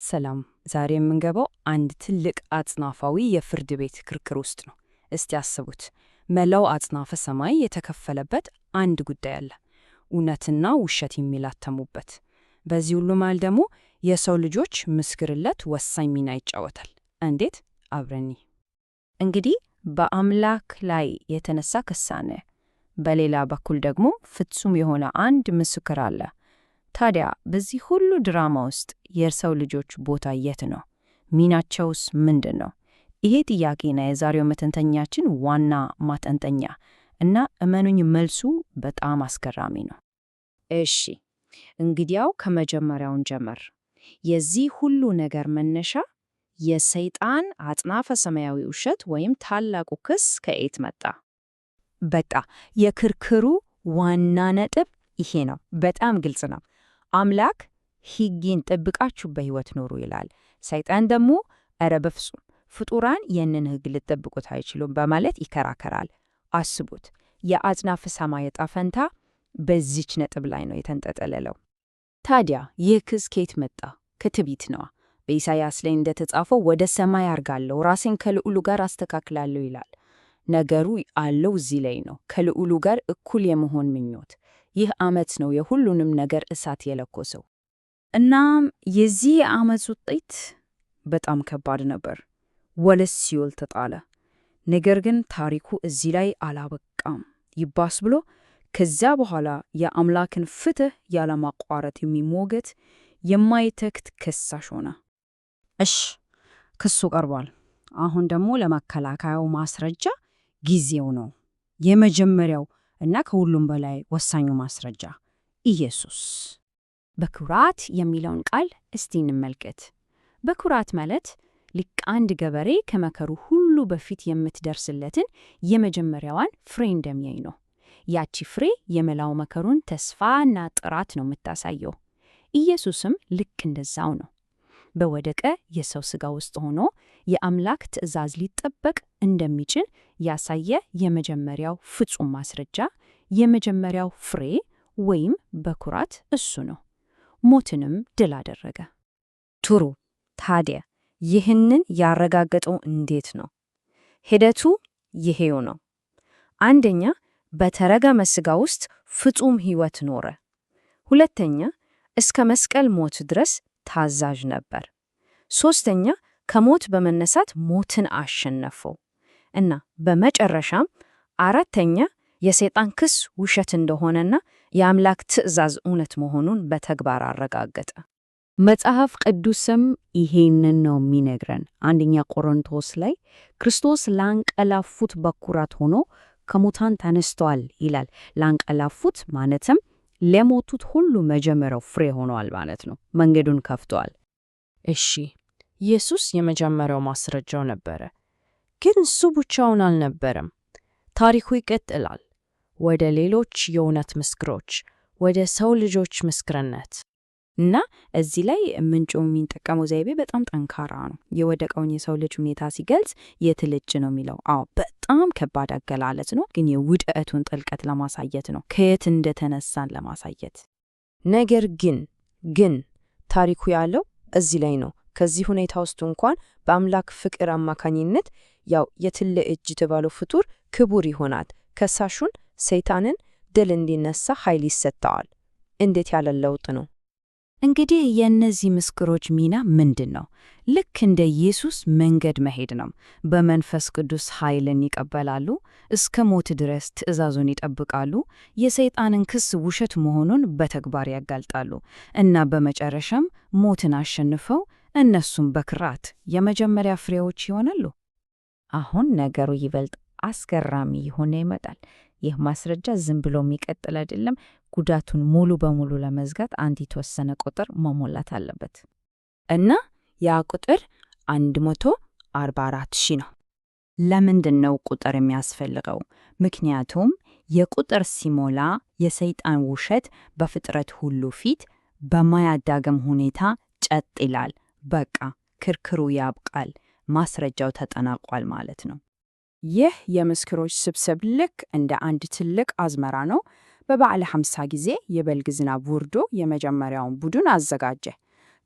ሰላም፣ ዛሬ የምንገባው አንድ ትልቅ አጽናፋዊ የፍርድ ቤት ክርክር ውስጥ ነው። እስቲ አስቡት፣ መላው አጽናፈ ሰማይ የተከፈለበት አንድ ጉዳይ አለ፣ እውነትና ውሸት የሚላተሙበት። በዚህ ሁሉ መሃል ደግሞ የሰው ልጆች ምስክርነት ወሳኝ ሚና ይጫወታል። እንዴት? አብረኒ እንግዲህ በአምላክ ላይ የተነሳ ክስ አለ፣ በሌላ በኩል ደግሞ ፍጹም የሆነ አንድ ምስክር አለ። ታዲያ በዚህ ሁሉ ድራማ ውስጥ የሰው ልጆች ቦታ የት ነው? ሚናቸውስ ምንድን ነው? ይሄ ጥያቄ ነው የዛሬው መተንተኛችን ዋና ማጠንጠኛ እና እመኑኝ መልሱ በጣም አስገራሚ ነው። እሺ እንግዲያው ከመጀመሪያውን ጀመር። የዚህ ሁሉ ነገር መነሻ የሰይጣን አጽናፈ ሰማያዊ ውሸት ወይም ታላቁ ክስ ከየት መጣ? በቃ የክርክሩ ዋና ነጥብ ይሄ ነው። በጣም ግልጽ ነው። አምላክ ሕጌን ጠብቃችሁ በሕይወት ኖሩ ይላል። ሰይጣን ደግሞ ኧረ በፍጹም ፍጡራን ይህንን ሕግ ልትጠብቁት አይችሉም በማለት ይከራከራል። አስቡት፣ የአጽናፈ ሰማይ ዕጣ ፈንታ በዚች ነጥብ ላይ ነው የተንጠለጠለው። ታዲያ ይህ ክስ ከየት መጣ? ከትዕቢት ነዋ። በኢሳይያስ ላይ እንደተጻፈው ወደ ሰማይ አርጋለሁ፣ ራሴን ከልዑሉ ጋር አስተካክላለሁ ይላል። ነገሩ አለው እዚህ ላይ ነው፣ ከልዑሉ ጋር እኩል የመሆን ምኞት። ይህ ዓመት ነው የሁሉንም ነገር እሳት የለኮሰው። እናም የዚህ ዓመት ውጤት በጣም ከባድ ነበር። ወደ ሲኦል ተጣለ። ነገር ግን ታሪኩ እዚህ ላይ አላበቃም። ይባስ ብሎ ከዚያ በኋላ የአምላክን ፍትሕ ያለማቋረጥ የሚሞገት የማይተክት ከሳሽ ሆነ። እሽ ክሱ ቀርቧል። አሁን ደግሞ ለመከላከያው ማስረጃ ጊዜው ነው። የመጀመሪያው እና ከሁሉም በላይ ወሳኙ ማስረጃ ኢየሱስ። በኩራት የሚለውን ቃል እስቲ እንመልከት። በኩራት ማለት ልክ አንድ ገበሬ ከመከሩ ሁሉ በፊት የምትደርስለትን የመጀመሪያዋን ፍሬ እንደሚያይ ነው። ያቺ ፍሬ የመላው መከሩን ተስፋና ጥራት ነው የምታሳየው። ኢየሱስም ልክ እንደዛው ነው። በወደቀ የሰው ሥጋ ውስጥ ሆኖ የአምላክ ትእዛዝ ሊጠበቅ እንደሚችል ያሳየ የመጀመሪያው ፍጹም ማስረጃ፣ የመጀመሪያው ፍሬ ወይም በኩራት እሱ ነው። ሞትንም ድል አደረገ። ጥሩ። ታዲያ ይህንን ያረጋገጠው እንዴት ነው? ሂደቱ ይሄው ነው። አንደኛ፣ በተረገመ ሥጋ ውስጥ ፍጹም ሕይወት ኖረ። ሁለተኛ፣ እስከ መስቀል ሞት ድረስ ታዛዥ ነበር። ሦስተኛ፣ ከሞት በመነሳት ሞትን አሸነፈው እና በመጨረሻም አራተኛ፣ የሰይጣን ክስ ውሸት እንደሆነና የአምላክ ትእዛዝ እውነት መሆኑን በተግባር አረጋገጠ። መጽሐፍ ቅዱስም ይሄንን ነው የሚነግረን። አንደኛ ቆሮንቶስ ላይ ክርስቶስ ላንቀላፉት በኩራት ሆኖ ከሙታን ተነስቷል ይላል። ላንቀላፉት ማለትም ለሞቱት ሁሉ መጀመሪያው ፍሬ ሆኗል ማለት ነው። መንገዱን ከፍቷል። እሺ፣ ኢየሱስ የመጀመሪያው ማስረጃው ነበረ። ግን እሱ ብቻውን አልነበረም። ታሪኩ ይቀጥላል ወደ ሌሎች የእውነት ምስክሮች፣ ወደ ሰው ልጆች ምስክርነት እና እዚህ ላይ ምንጩ የሚጠቀመው ዘይቤ በጣም ጠንካራ ነው። የወደቀውን የሰው ልጅ ሁኔታ ሲገልጽ የትልጭ ነው የሚለው። አዎ በጣም ከባድ አገላለጽ ነው፣ ግን የውድቀቱን ጥልቀት ለማሳየት ነው፣ ከየት እንደተነሳን ለማሳየት። ነገር ግን ታሪኩ ያለው እዚህ ላይ ነው። ከዚህ ሁኔታ ውስጥ እንኳን በአምላክ ፍቅር አማካኝነት ያው የትልቅ እጅ የተባለው ፍጡር ክቡር ይሆናል። ከሳሹን ሰይጣንን ድል እንዲነሳ ኃይል ይሰጠዋል። እንዴት ያለ ለውጥ ነው! እንግዲህ የእነዚህ ምስክሮች ሚና ምንድን ነው? ልክ እንደ ኢየሱስ መንገድ መሄድ ነው። በመንፈስ ቅዱስ ኃይልን ይቀበላሉ፣ እስከ ሞት ድረስ ትእዛዙን ይጠብቃሉ፣ የሰይጣንን ክስ ውሸት መሆኑን በተግባር ያጋልጣሉ እና በመጨረሻም ሞትን አሸንፈው እነሱም በኩራት የመጀመሪያ ፍሬዎች ይሆናሉ። አሁን ነገሩ ይበልጥ አስገራሚ ሆነ ይመጣል። ይህ ማስረጃ ዝም ብሎ የሚቀጥል አይደለም። ጉዳቱን ሙሉ በሙሉ ለመዝጋት አንድ የተወሰነ ቁጥር መሞላት አለበት እና ያ ቁጥር 144,000 ነው። ለምንድን ነው ቁጥር የሚያስፈልገው? ምክንያቱም የቁጥር ሲሞላ የሰይጣን ውሸት በፍጥረት ሁሉ ፊት በማያዳግም ሁኔታ ጸጥ ይላል። በቃ ክርክሩ ያብቃል፣ ማስረጃው ተጠናቋል ማለት ነው። ይህ የምስክሮች ስብስብ ልክ እንደ አንድ ትልቅ አዝመራ ነው። በበዓለ 50 ጊዜ የበልግ ዝናብ ወርዶ የመጀመሪያውን ቡድን አዘጋጀ።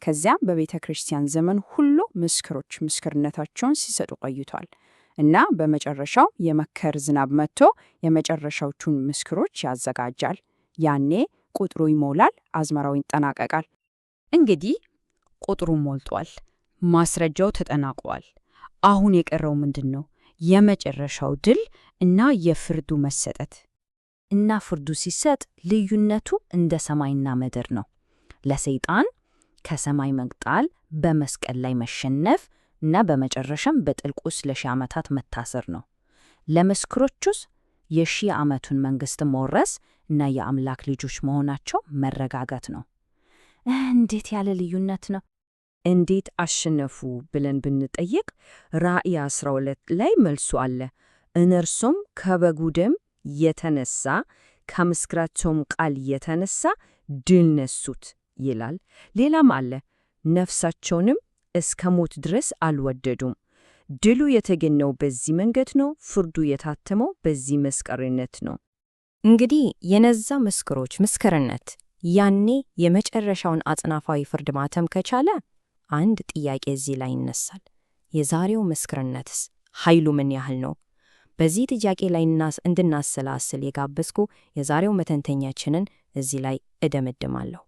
ከዚያም በቤተ ክርስቲያን ዘመን ሁሉ ምስክሮች ምስክርነታቸውን ሲሰጡ ቆይቷል እና በመጨረሻው የመከር ዝናብ መጥቶ የመጨረሻዎቹን ምስክሮች ያዘጋጃል። ያኔ ቁጥሩ ይሞላል፣ አዝመራው ይጠናቀቃል። እንግዲህ ቁጥሩ ሞልቷል፣ ማስረጃው ተጠናቋል። አሁን የቀረው ምንድን ነው? የመጨረሻው ድል እና የፍርዱ መሰጠት። እና ፍርዱ ሲሰጥ ልዩነቱ እንደ ሰማይና ምድር ነው። ለሰይጣን ከሰማይ መቅጣል፣ በመስቀል ላይ መሸነፍ እና በመጨረሻም በጥልቁ ለ1000 ዓመታት መታሰር ነው። ለምስክሮቹስ የ1000 ዓመቱን መንግሥት መውረስ እና የአምላክ ልጆች መሆናቸው መረጋጋት ነው። እንዴት ያለ ልዩነት ነው! እንዴት አሸነፉ ብለን ብንጠይቅ ራእይ 12 ላይ መልሱ አለ። እነርሱም ከበጉ ደም የተነሳ ከምስክራቸውም ቃል የተነሳ ድል ነሱት ይላል። ሌላም አለ፣ ነፍሳቸውንም እስከ ሞት ድረስ አልወደዱም። ድሉ የተገኘው በዚህ መንገድ ነው። ፍርዱ የታተመው በዚህ መስቀርነት ነው። እንግዲህ የነዛ ምስክሮች ምስክርነት ያኔ የመጨረሻውን አጽናፋዊ ፍርድ ማተም ከቻለ አንድ ጥያቄ እዚህ ላይ ይነሳል። የዛሬው ምስክርነትስ ኃይሉ ምን ያህል ነው? በዚህ ጥያቄ ላይ እንድናሰላስል የጋበዝኩ የዛሬው መተንተኛችንን እዚህ ላይ እደመድማለሁ።